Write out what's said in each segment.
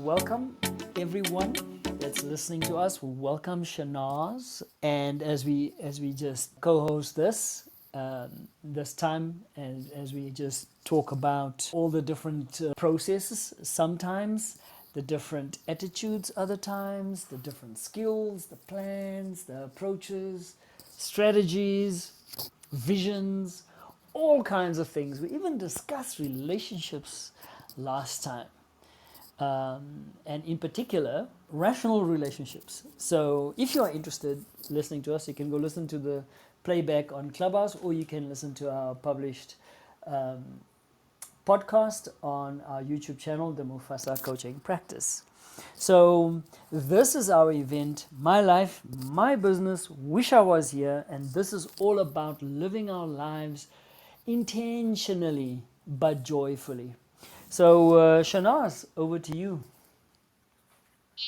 welcome everyone that's listening to us. Welcome Shanaaz, and as we just co-host this time, and as we just talk about all the different processes, sometimes the different attitudes, other times the different skills, the plans, the approaches, strategies, visions, all kinds of things. We even discussed relationships last time, and in particular, rational relationships. So, if you are interested listening to us, you can go listen to the playback on Clubhouse, or you can listen to our published um, podcast on our YouTube channel, the Mufasa Coaching Practice. So, this is our event, My Life, My Business, Wish I Was Here, and this is all about living our lives intentionally but joyfully. So, Shanaz, over to you.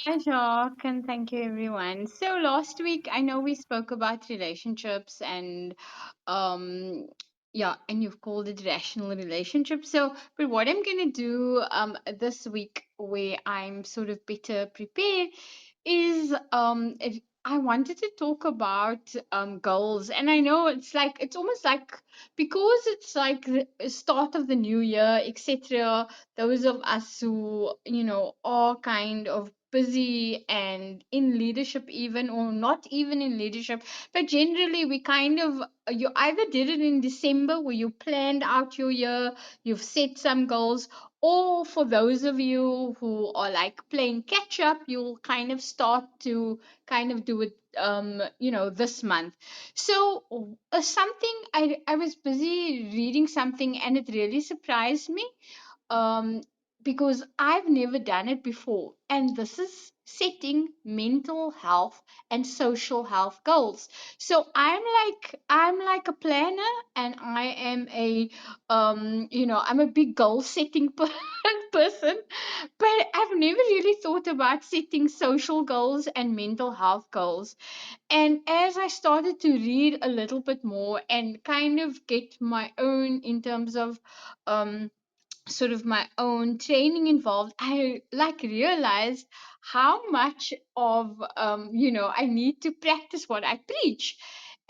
Hi, Jacques, and thank you, everyone. So last week, I know we spoke about relationships and, um, yeah, and you've called it rational relationships. So, but what I'm gonna do, this week, where I'm sort of better prepared, is, I wanted to talk about goals, and I know it's almost like, because it's like the start of the new year, etc. Those of us who are kind of busy and in leadership, even, or not even in leadership, but generally we kind of, you either did it in December where you planned out your year, you've set some goals, or for those of you who are like playing catch up, you'll kind of start to kind of do it this month. So something, I was busy reading something and it really surprised me, um, because I've never done it before. And this is setting mental health and social health goals. So I'm like a planner, and I am I'm a big goal setting person, but I've never really thought about setting social goals and mental health goals. And as I started to read a little bit more and kind of get my own, in terms of sort of my own training involved, I like realized how much of I need to practice what I preach,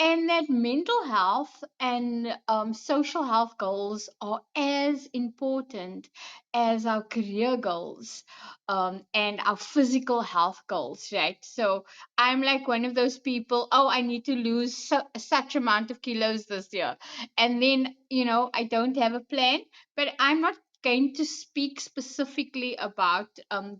and that mental health and social health goals are as important as our career goals, and our physical health goals, right? So I'm like one of those people, oh, I need to lose such amount of kilos this year, and then I don't have a plan. But I'm not going to speak specifically about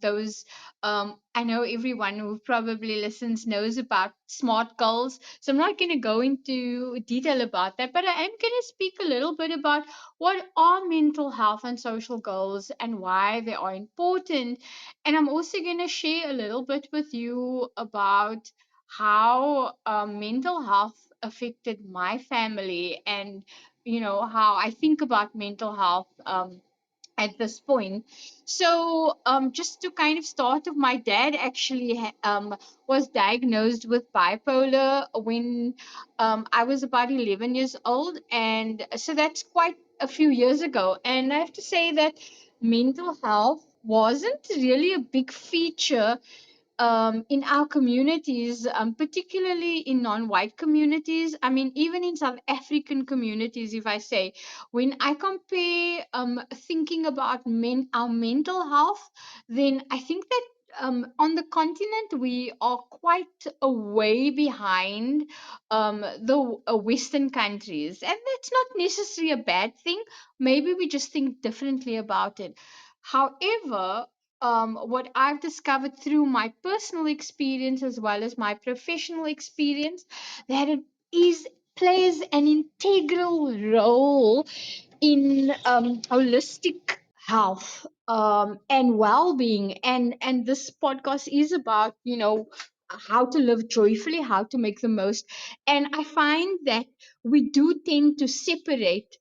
those. I know everyone who probably listens knows about SMART goals, so I'm not going to go into detail about that. But I am going to speak a little bit about what are mental health and social goals and why they are important. And I'm also going to share a little bit with you about how mental health affected my family, and how I think about mental health at this point. So, just to kind of start off, my dad actually was diagnosed with bipolar when I was about 11 years old. And so that's quite a few years ago. And I have to say that mental health wasn't really a big feature in our communities, particularly in non-white communities. I mean, even in South African communities, if I say, when I compare thinking about our mental health, then I think that on the continent we are quite a way behind the Western countries, and that's not necessarily a bad thing. Maybe we just think differently about it. However, what I've discovered through my personal experience as well as my professional experience, that it is plays an integral role in holistic health and well-being. And this podcast is about how to live joyfully, how to make the most. And I find that we do tend to separate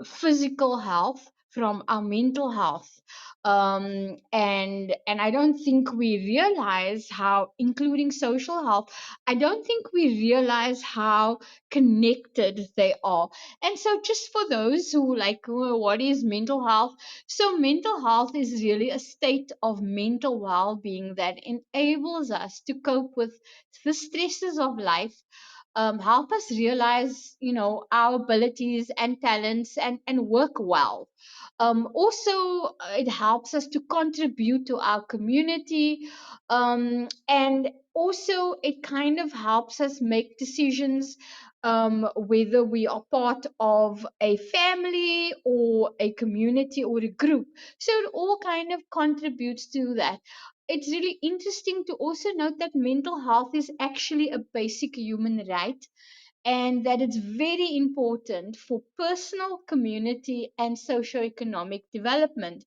physical health from our mental health. And I don't think we realize how, including social health, I don't think we realize how connected they are. And so, just for those who like, "Oh, what is mental health?" So mental health is really a state of mental well-being that enables us to cope with the stresses of life, help us realize, our abilities and talents, and work well. Also, it helps us to contribute to our community, and also it kind of helps us make decisions, whether we are part of a family or a community or a group. So it all kind of contributes to that. It's really interesting to also note that mental health is actually a basic human right, and that it's very important for personal, community, and socioeconomic development.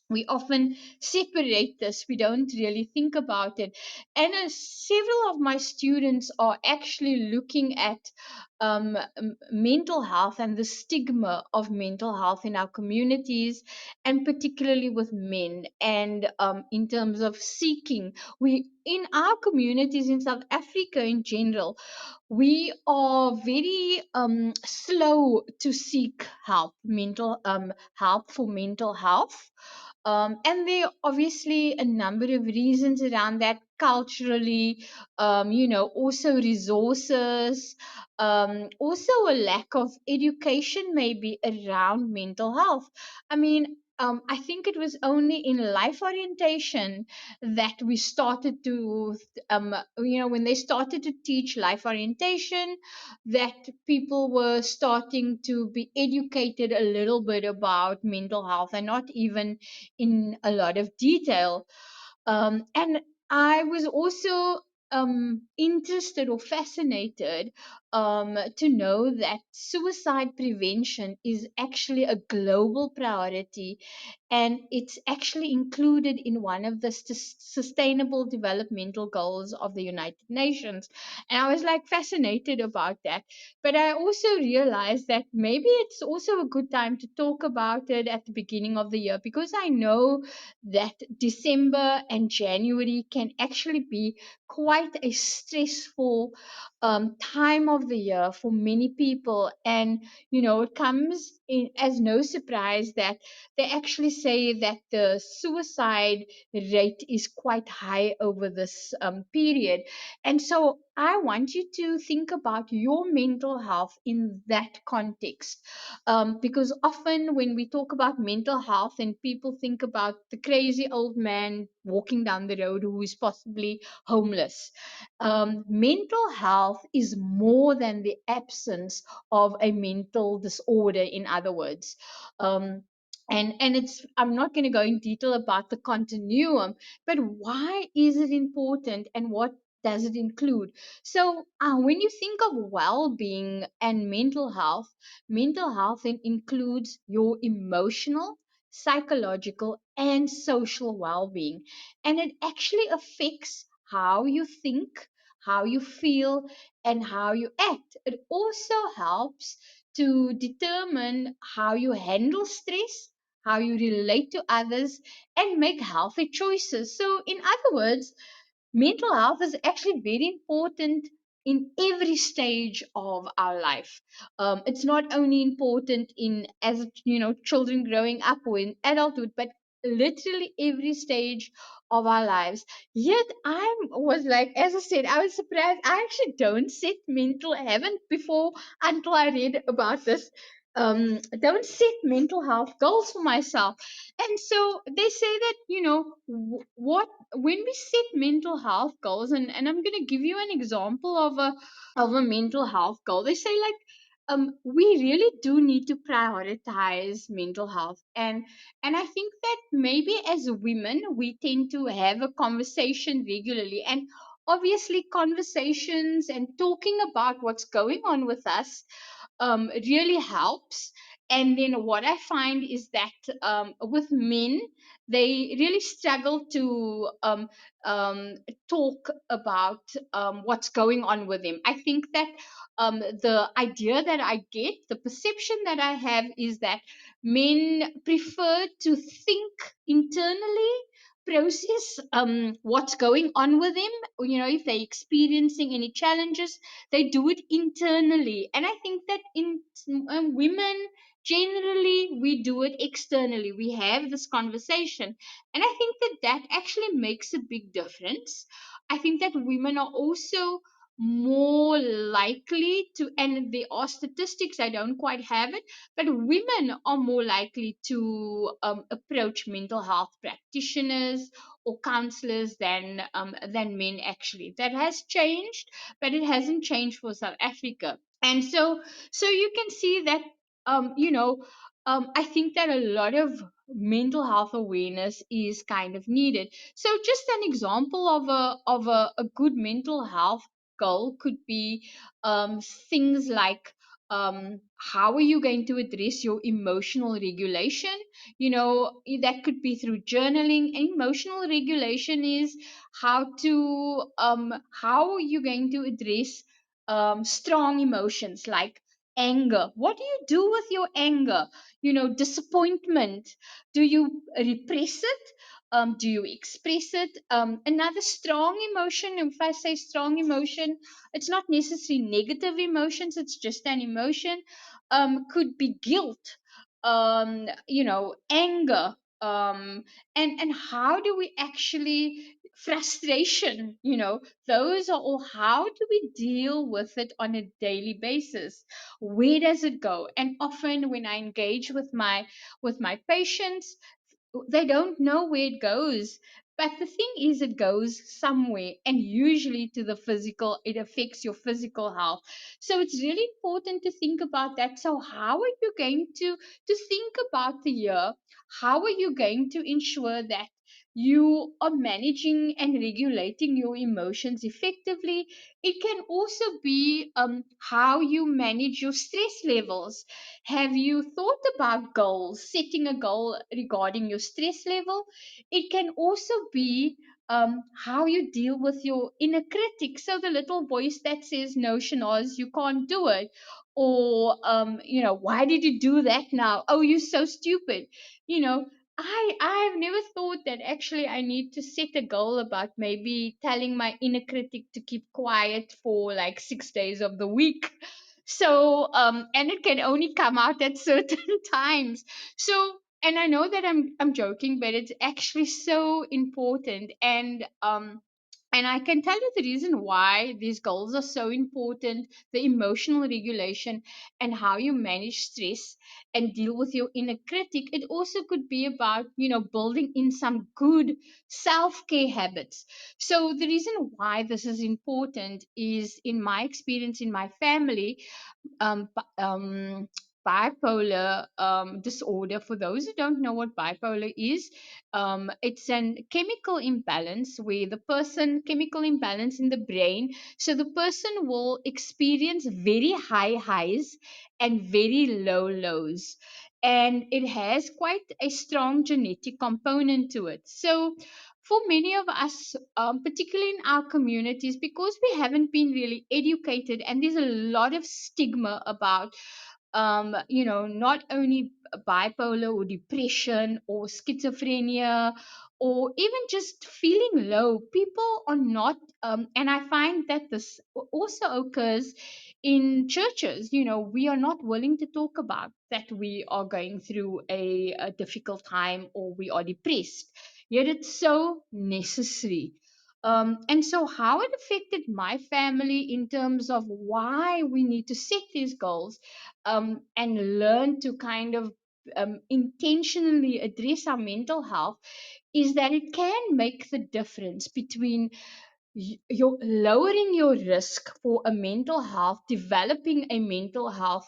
We often separate this, we don't really think about it. And several of my students are actually looking at mental health and the stigma of mental health in our communities, and particularly with men. And in terms of seeking, we in our communities in South Africa in general, we are very slow to seek help for mental health. And there are obviously a number of reasons around that, culturally, also resources, also a lack of education maybe around mental health. I mean, I think it was only in life orientation that we started to, when they started to teach life orientation, that people were starting to be educated a little bit about mental health, and not even in a lot of detail. And I was also interested or fascinated to know that suicide prevention is actually a global priority, and it's actually included in one of the sustainable developmental goals of the United Nations. And I was like fascinated about that. But I also realized that maybe it's also a good time to talk about it at the beginning of the year, because I know that December and January can actually be quite a stressful time of the year for many people. And, it comes in as no surprise that they actually say that the suicide rate is quite high over this period. And so I want you to think about your mental health in that context, because often when we talk about mental health, and people think about the crazy old man walking down the road who is possibly homeless. Mental health is more than the absence of a mental disorder, in other words. Um, and and it's, I'm not going to go in detail about the continuum, but why is it important and what does it include? So when you think of well-being and mental health then includes your emotional, psychological, and social well-being, and it actually affects how you think, how you feel, and how you act. It also helps to determine how you handle stress, how you relate to others, and make healthy choices. So, in other words, mental health is actually very important in every stage of our life. It's not only important in, as children growing up or in adulthood, but literally every stage of our lives. Yet I was like, as I said, I was surprised. I actually don't set mental, haven't before until I read about this. Don't set mental health goals for myself. And so they say that, what when we set mental health goals, and I'm going to give you an example of a mental health goal. They say, like, we really do need to prioritize mental health. And I think that maybe as women we tend to have a conversation regularly, and obviously conversations and talking about what's going on with us really helps. And then what I find is that with men, they really struggle to talk about what's going on with them. I think that the idea that I get, the perception that I have, is that men prefer to think internally, process what's going on with them. If they're experiencing any challenges, they do it internally. And I think that in women, generally, we do it externally. We have this conversation. And I think that that actually makes a big difference. I think that women are also more likely to, and there are statistics, I don't quite have it, but women are more likely to approach mental health practitioners or counselors than men actually. That has changed, but it hasn't changed for South Africa. And so you can see that I think that a lot of mental health awareness is kind of needed. So just an example of a good mental health goal could be things like, how are you going to address your emotional regulation? That could be through journaling. And emotional regulation is how are you going to address strong emotions like anger. What do you do with your anger? Disappointment. Do you repress it? Do you express it? Another strong emotion, if I say strong emotion, it's not necessarily negative emotions, it's just an emotion. Could be guilt, anger. And how do we actually, frustration, those are all, how do we deal with it on a daily basis? Where does it go? And often when I engage with my patients, they don't know where it goes. But the thing is, it goes somewhere, and usually to the physical. It affects your physical health. So it's really important to think about that. So how are you going to think about the year? How are you going to ensure that you are managing and regulating your emotions effectively? It can also be how you manage your stress levels. Have you thought about goals, setting a goal regarding your stress level? It can also be how you deal with your inner critic. So the little voice that says, no, Shanaaz, you can't do it. Or, why did you do that now? Oh, you're so stupid. You know, I've never thought that actually I need to set a goal about maybe telling my inner critic to keep quiet for like 6 days of the week. So and it can only come out at certain times. So, and I know that I'm joking, but it's actually so important. And I can tell you the reason why these goals are so important, the emotional regulation and how you manage stress and deal with your inner critic. It also could be about, building in some good self-care habits. So the reason why this is important is, in my experience in my family, bipolar disorder. For those who don't know what bipolar is, it's an chemical imbalance where the person, chemical imbalance in the brain. So the person will experience very high highs and very low lows. And it has quite a strong genetic component to it. So for many of us, particularly in our communities, because we haven't been really educated, and there's a lot of stigma about, not only bipolar or depression or schizophrenia or even just feeling low. People are not, and I find that this also occurs in churches. We are not willing to talk about that we are going through a difficult time or we are depressed, yet it's so necessary. And so, how it affected my family in terms of why we need to set these goals, and learn to kind of intentionally address our mental health, is that it can make the difference between you're lowering your risk for a mental health, developing a mental health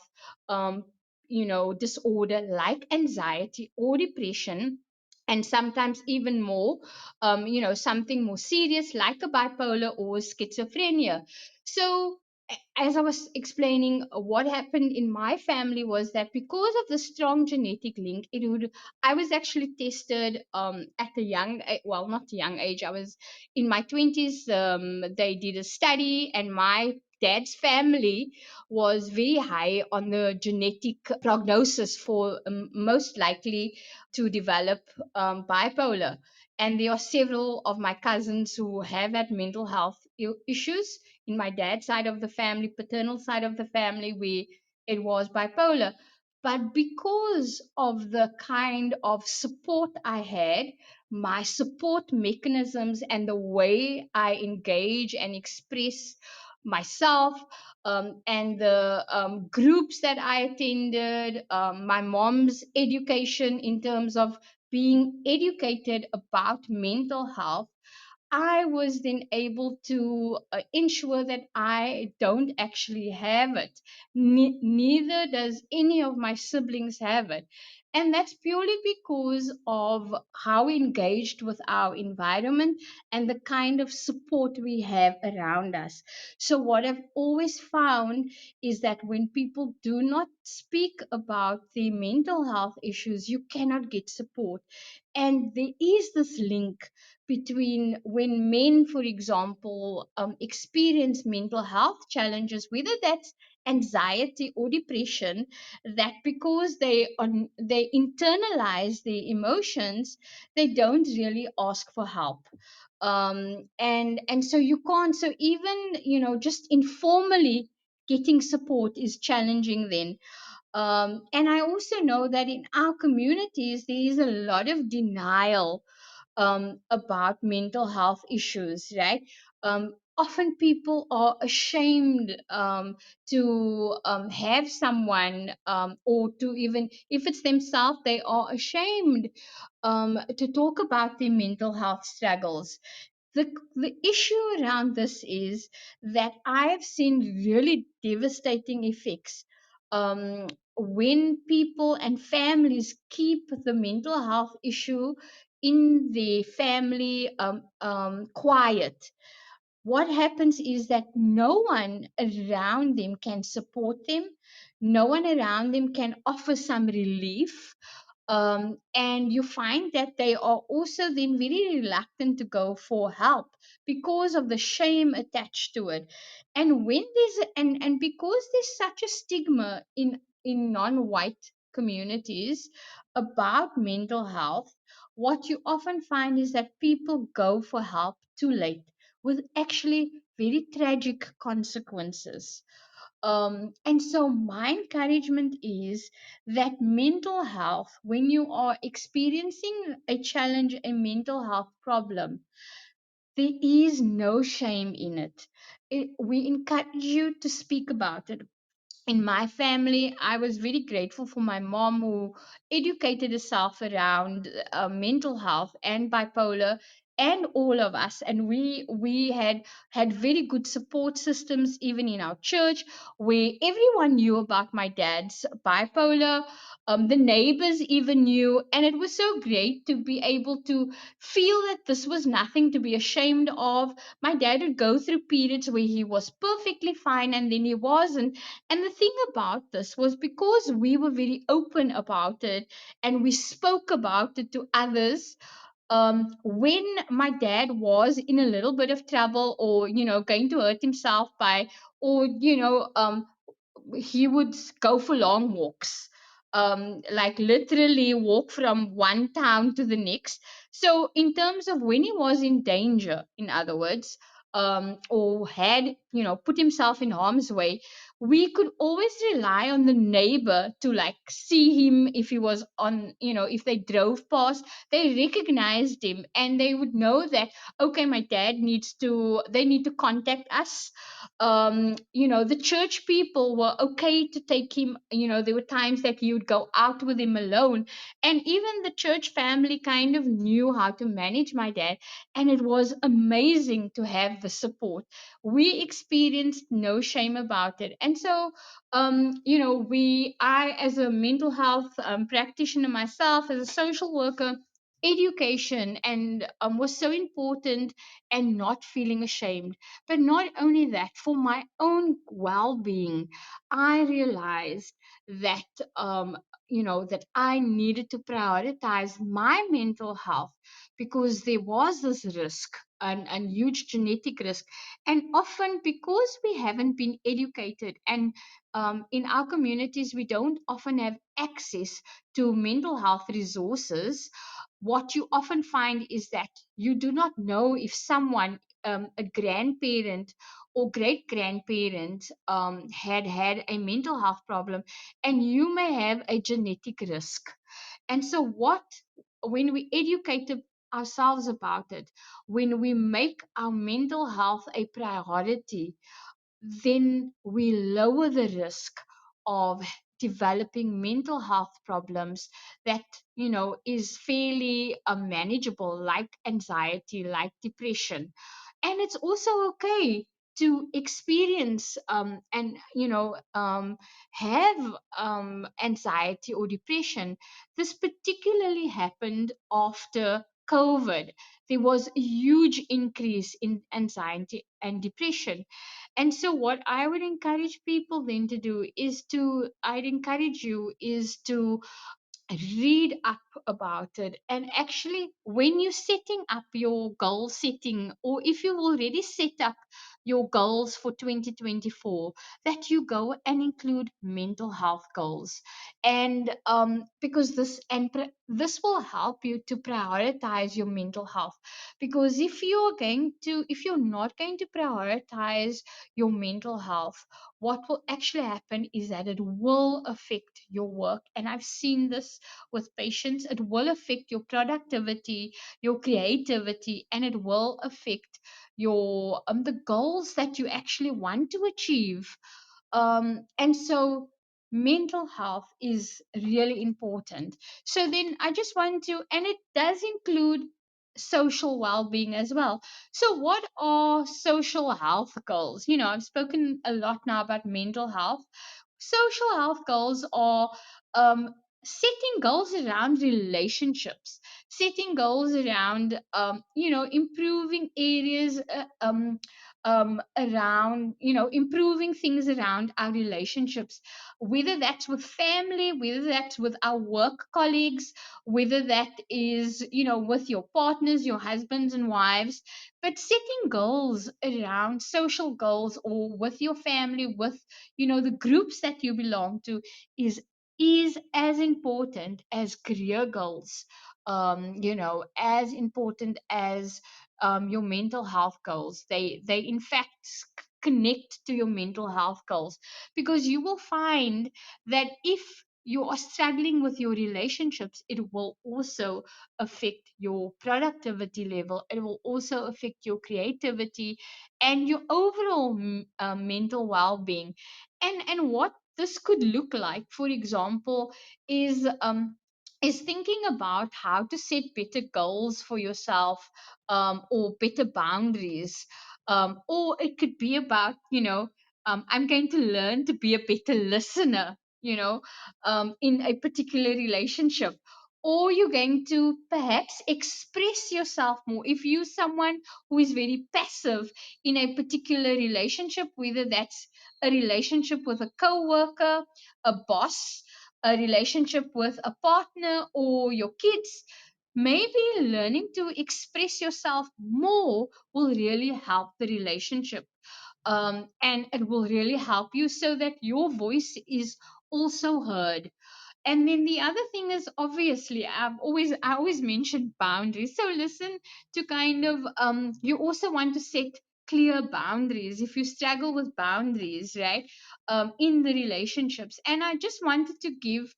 um, disorder like anxiety or depression, and sometimes even more, something more serious like a bipolar or schizophrenia. So as I was explaining, what happened in my family was that because of the strong genetic link, I was actually tested at a well, not a young age. I was in my 20s. They did a study, and my dad's family was very high on the genetic prognosis for most likely to develop bipolar. And there are several of my cousins who have had mental health issues in my dad's side of the family, paternal side of the family, where it was bipolar. But because of the kind of support I had, my support mechanisms, and the way I engage and express myself, and the groups that I attended, my mom's education in terms of being educated about mental health, I was then able to ensure that I don't actually have it. Neither does any of my siblings have it. And that's purely because of how engaged with our environment and the kind of support we have around us. So, what I've always found is that when people do not speak about their mental health issues, you cannot get support. And there is this link between when men, for example, experience mental health challenges, whether that's anxiety or depression, that because they internalize their emotions, they don't really ask for help. And so you can't. So even just informally getting support is challenging then. And I also know that in our communities there is a lot of denial about mental health issues, right? Often people are ashamed to have someone, or to, even if it's themselves, they are ashamed to talk about their mental health struggles. The issue around this is that I have seen really devastating effects um, when people and families keep the mental health issue in the family quiet. What happens is that no one around them can support them, no one around them can offer some relief. And you find that they are also then very reluctant to go for help because of the shame attached to it. And when and because there's such a stigma in non-white communities about mental health, what you often find is that people go for help too late, with actually very tragic consequences. And so, my encouragement is that mental health, when you are experiencing a challenge, a mental health problem, there is no shame in We encourage you to speak about it. In my family, I was very grateful for my mom, who educated herself around mental health and bipolar, and all of us. And we had very good support systems, even in our church, where everyone knew about my dad's bipolar. The neighbors even knew, and it was so great to be able to feel that this was nothing to be ashamed of. My dad would go through periods where he was perfectly fine, and then he wasn't. And the thing about this was, because we were very open about it and we spoke about it to others, when my dad was in a little bit of trouble, or going to hurt himself by, or he would go for long walks, like literally walk from one town to the next. So in terms of when he was in danger, in other words, or had put himself in harm's way, we could always rely on the neighbor to like see him. If he was on, if they drove past, they recognized him, and they would know that, okay, my dad they need to contact us. The church people were okay to take him. There were times that he would go out with him alone, and even the church family kind of knew how to manage my dad, and it was amazing to have the support. We experienced no shame about it. And so I, as a mental health practitioner myself, as a social worker, education and was so important, and not feeling ashamed. But not only that, for my own well-being, I realized that that I needed to prioritize my mental health, because there was this risk, and huge genetic risk. And often, because we haven't been educated, and in our communities we don't often have access to mental health resources, what you often find is that you do not know if someone, a grandparent or great grandparent, had a mental health problem, and you may have a genetic risk. And so, when we educate ourselves about it, when we make our mental health a priority, then we lower the risk of developing mental health problems that is fairly manageable, like anxiety, like depression. And it's also okay to experience and have anxiety or depression. This particularly happened after COVID. There was a huge increase in anxiety and depression. And so what I would encourage people then to do is to I'd encourage you is to read up about it. And actually, when you're setting up your goal setting, or if you already set up your goals for 2024, that you go and include mental health goals. And because this will help you to prioritize your mental health. Because if you're not going to prioritize your mental health, what will actually happen is that it will affect your work. And I've seen this with patients. It will affect your productivity, your creativity, and it will affect your the goals that you actually want to achieve. And so mental health is really important. So then I just want to, and it does include social well-being as well. So what are social health goals? I've spoken a lot now about mental health. Social health goals are um, setting goals around relationships, setting goals around improving areas, around improving things around our relationships, whether that's with family, whether that's with our work colleagues, whether that is with your partners, your husbands and wives. But setting goals around social goals, or with your family, with the groups that you belong to, is as important as career goals, as important as your mental health goals. They in fact connect to your mental health goals, because you will find that if you are struggling with your relationships, it will also affect your productivity level. It will also affect your creativity and your overall mental well-being. And what this could look like, for example, is thinking about how to set better goals for yourself, or better boundaries. Or it could be about, I'm going to learn to be a better listener, in a particular relationship. Or you're going to perhaps express yourself more. If you're someone who is very passive in a particular relationship, whether that's a relationship with a coworker, a boss, a relationship with a partner, or your kids, maybe learning to express yourself more will really help the relationship. And it will really help you, so that your voice is also heard. And then the other thing is, obviously, I always mention boundaries. So listen, to kind of you also want to set clear boundaries if you struggle with boundaries, right? In the relationships. And I just wanted to give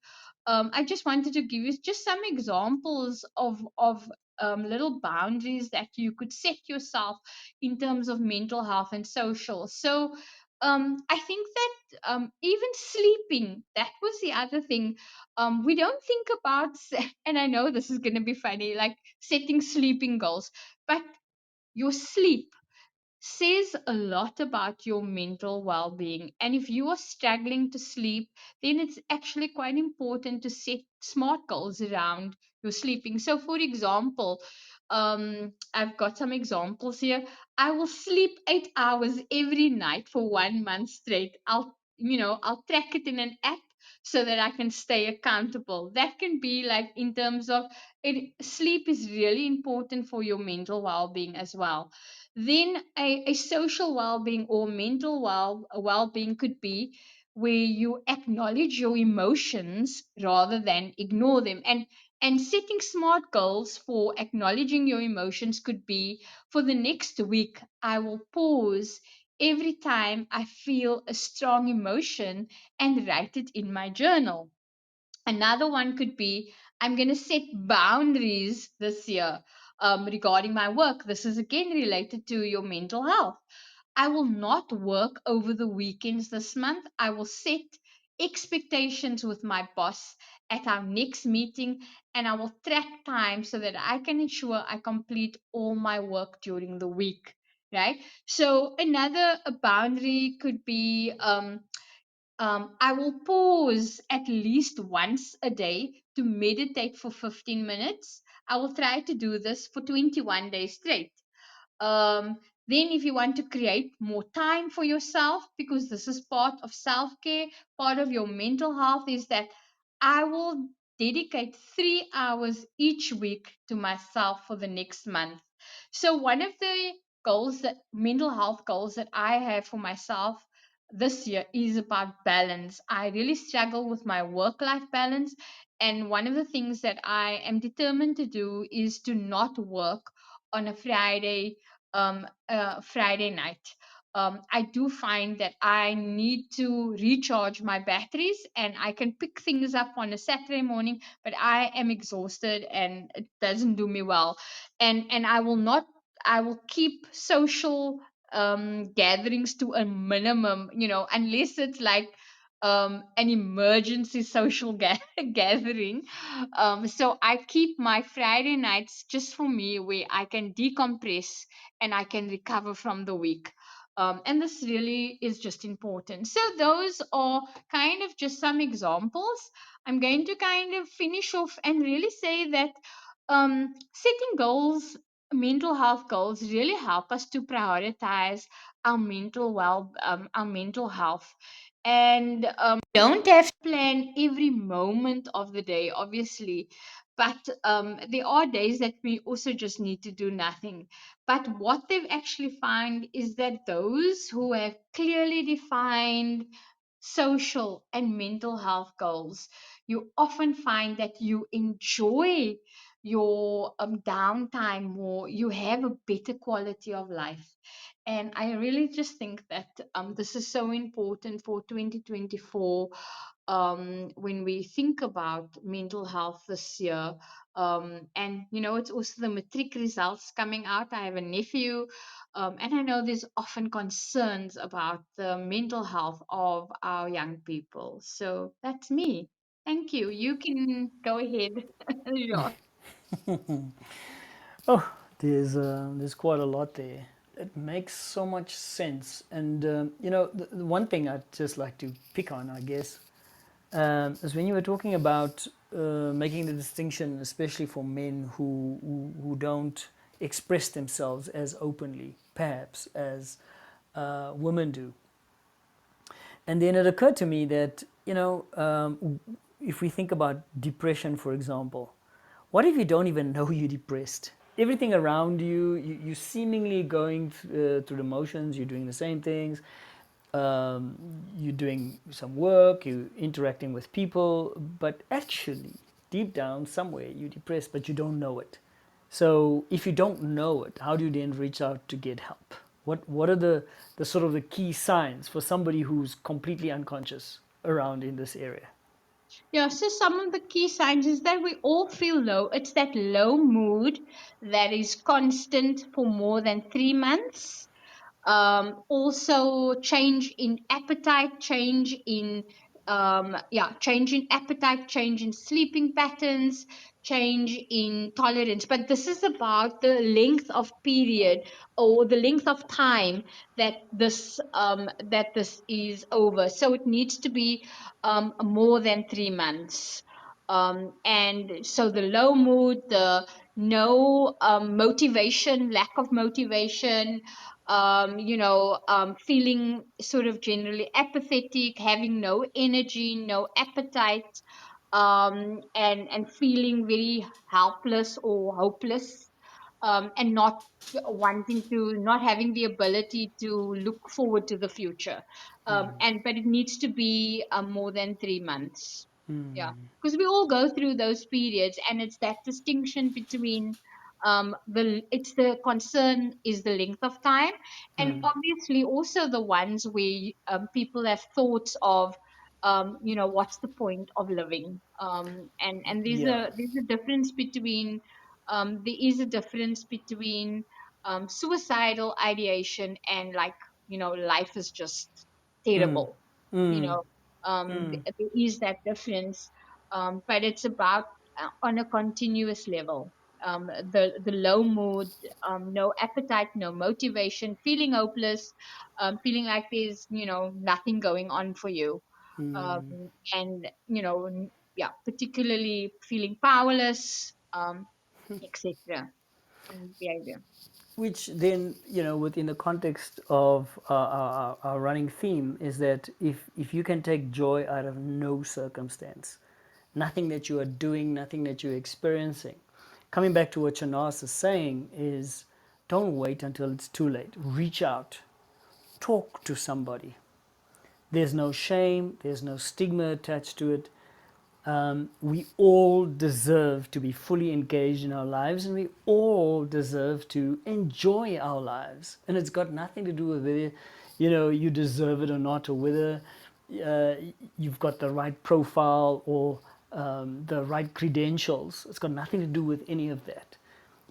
you just some examples of little boundaries that you could set yourself in terms of mental health and social. So I think that even sleeping, that was the other thing. We don't think about, and I know this is going to be funny, like setting sleeping goals, but your sleep. says a lot about your mental well being. And if you are struggling to sleep, then it's actually quite important to set smart goals around your sleeping. So, for example, I've got some examples here. I will sleep 8 hours every night for 1 month straight. I'll track it in an app so that I can stay accountable. That can be like in terms of it, sleep is really important for your mental well being as well. Then a social well-being or mental well-being could be where you acknowledge your emotions rather than ignore them. And setting smart goals for acknowledging your emotions could be, for the next week I will pause every time I feel a strong emotion and write it in my journal. Another one could be, I'm going to set boundaries this year regarding my work. This is again related to your mental health. I will not work over the weekends this month. I will set expectations with my boss at our next meeting, and I will track time so that I can ensure I complete all my work during the week. Right. So another a boundary could be I will pause at least once a day to meditate for 15 minutes. I will try to do this for 21 days straight. um, then if you want to create more time for yourself, because this is part of self-care, part of your mental health, is that I will dedicate 3 hours each week to myself for the next month. So one of the goals, that mental health goals that I have for myself this year, is about balance. I really struggle with my work life balance, and one of the things that I am determined to do is to not work on a Friday night. I do find that I need to recharge my batteries, and I can pick things up on a Saturday morning, but I am exhausted and it doesn't do me well. And I will not, I will keep social gatherings to a minimum, unless it's like an emergency social gathering. So I keep my Friday nights just for me, where I can decompress and I can recover from the week. And this really is just important. So those are kind of just some examples. I'm going to kind of finish off and really say that setting goals, mental health goals, really help us to prioritize our mental health. And don't have to plan every moment of the day, obviously, but there are days that we also just need to do nothing. But what they've actually found is that those who have clearly defined social and mental health goals, you often find that you enjoy your downtime more, you have a better quality of life. And I really just think that this is so important for 2024, when we think about mental health this year. And it's also the matric results coming out. I have a nephew, and I know there's often concerns about the mental health of our young people. So that's me. Thank you. You can go ahead. Jacques. Oh, there's quite a lot there. It makes so much sense. And the one thing I'd just like to pick on, I guess, is when you were talking about making the distinction, especially for men who don't express themselves as openly, perhaps, as women do. And then it occurred to me that, if we think about depression, for example, what if you don't even know you're depressed? Everything around you, you seemingly going through the motions, you're doing the same things, um, you're doing some work, you're interacting with people, but actually, deep down, somewhere, you're depressed, but you don't know it. So if you don't know it, how do you then reach out to get help? What are the sort of the key signs for somebody who's completely unconscious around in this area? Yeah, so some of the key signs is that we all feel low. It's that low mood that is constant for more than 3 months. Also change in appetite, change in appetite, change in sleeping patterns, change in tolerance, but this is about the length of period or the length of time that this is over. So it needs to be more than 3 months. And so the low mood, the no motivation, lack of motivation, feeling sort of generally apathetic, having no energy, no appetite, and feeling very helpless or hopeless, and not having the ability to look forward to the future. And but it needs to be more than 3 months. Yeah, because we all go through those periods, and it's that distinction between the concern is the length of time, and obviously also the ones where people have thoughts of what's the point of living, and Yeah. there's a difference between suicidal ideation and, like, life is just terrible, you know there is that difference, but it's about on a continuous level. The low mood, no appetite, no motivation, feeling hopeless, feeling like there's nothing going on for you, um, and yeah, particularly feeling powerless, etc. Behavior. Which then, within the context of our running theme, is that if you can take joy out of no circumstance, nothing that you are doing, nothing that you're experiencing, coming back to what Shanaaz is saying, is don't wait until it's too late. Reach out, talk to somebody. There's no shame, there's no stigma attached to it. We all deserve to be fully engaged in our lives, and we all deserve to enjoy our lives. And it's got nothing to do with whether you deserve it or not, or whether uh, you've got the right profile or the right credentials. It's got nothing to do with any of that.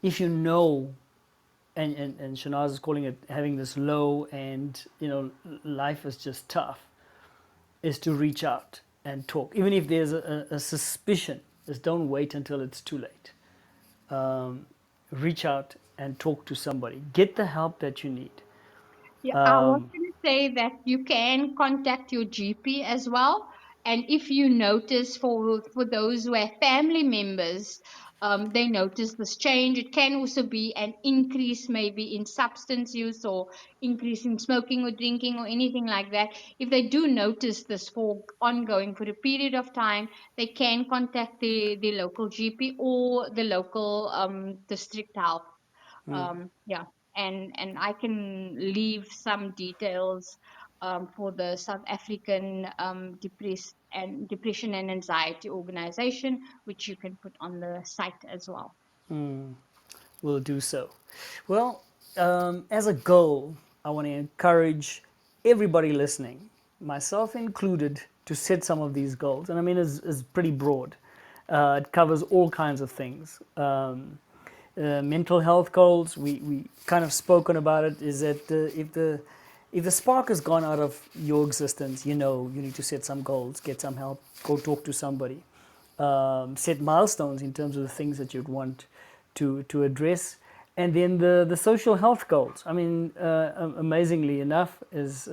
If you know, and Shanaaz is calling it having this low, and life is just tough, is to reach out and talk. Even if there's a suspicion, just don't wait until it's too late. Reach out and talk to somebody. Get the help that you need. Yeah, I was going to say that you can contact your GP as well. And if you notice, for those who have family members, they notice this change. It can also be an increase, maybe in substance use, or increase in smoking or drinking or anything like that. If they do notice this for ongoing for a period of time, they can contact the local GP or the local district health. Yeah, and I can leave some details for the South African Depression and Anxiety Organization, which you can put on the site as well. Will do so. Well, as a goal, I want to encourage everybody listening, myself included, to set some of these goals. And I mean, it's pretty broad. It covers all kinds of things. Mental health goals, we kind of spoken about it, is that if the spark has gone out of your existence, you need to set some goals, get some help, go talk to somebody, set milestones in terms of the things that you'd want to address. And then the social health goals. I mean, amazingly enough, is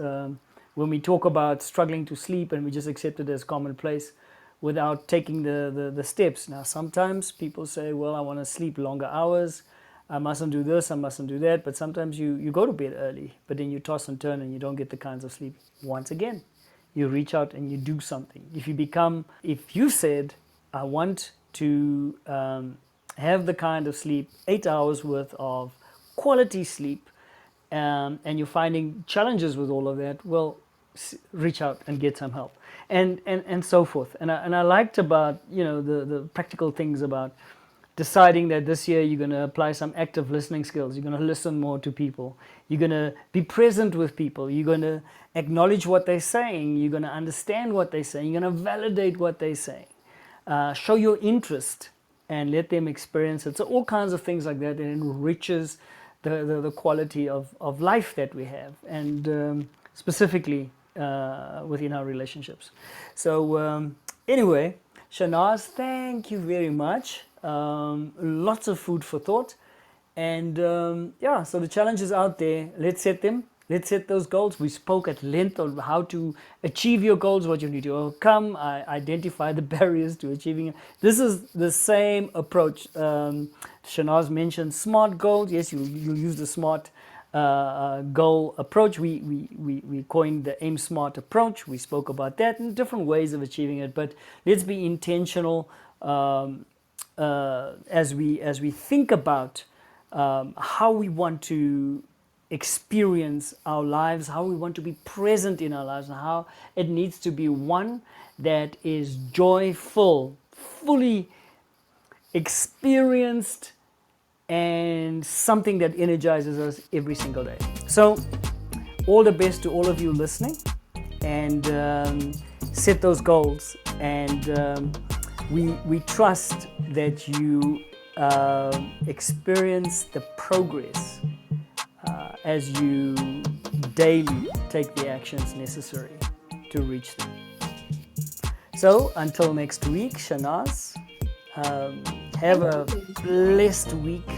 when we talk about struggling to sleep, and we just accept it as commonplace without taking the steps. Now, sometimes people say, well, I want to sleep longer hours. I mustn't do this, I mustn't do that. But sometimes you go to bed early, but then you toss and turn and you don't get the kinds of sleep. Once again, you reach out and you do something. If you said, I want to have the kind of sleep, 8 hours worth of quality sleep, and you're finding challenges with all of that, well, reach out and get some help, and so forth. And I liked about the practical things about deciding that this year you're going to apply some active listening skills. You're going to listen more to people. You're going to be present with people. You're going to acknowledge what they're saying. You're going to understand what they're saying. You're going to validate what they're saying. Show your interest and let them experience it. So all kinds of things like that enriches the quality of life that we have, and specifically within our relationships. So anyway, Shanaaz, thank you very much lots of food for thought. And yeah, so the challenge is out there. Let's set them. Let's set those goals. We spoke at length on how to achieve your goals, what you need to overcome, identify the barriers to achieving it. This is the same approach. Shanaaz mentioned SMART goals. Yes, you'll use the SMART goal approach. We coined the aim SMART approach. We spoke about that and different ways of achieving it. But let's be intentional as we think about how we want to experience our lives, how we want to be present in our lives, and how it needs to be one that is joyful, fully experienced, and something that energizes us every single day. So, all the best to all of you listening, and set those goals. And we trust that you experience the progress as you daily take the actions necessary to reach them. So until next week, Shanaaz, have a blessed week,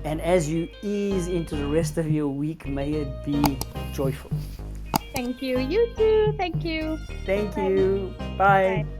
and as you ease into the rest of your week, may it be joyful. Thank you. You too. Thank you. Thank Bye. you. Bye. Bye.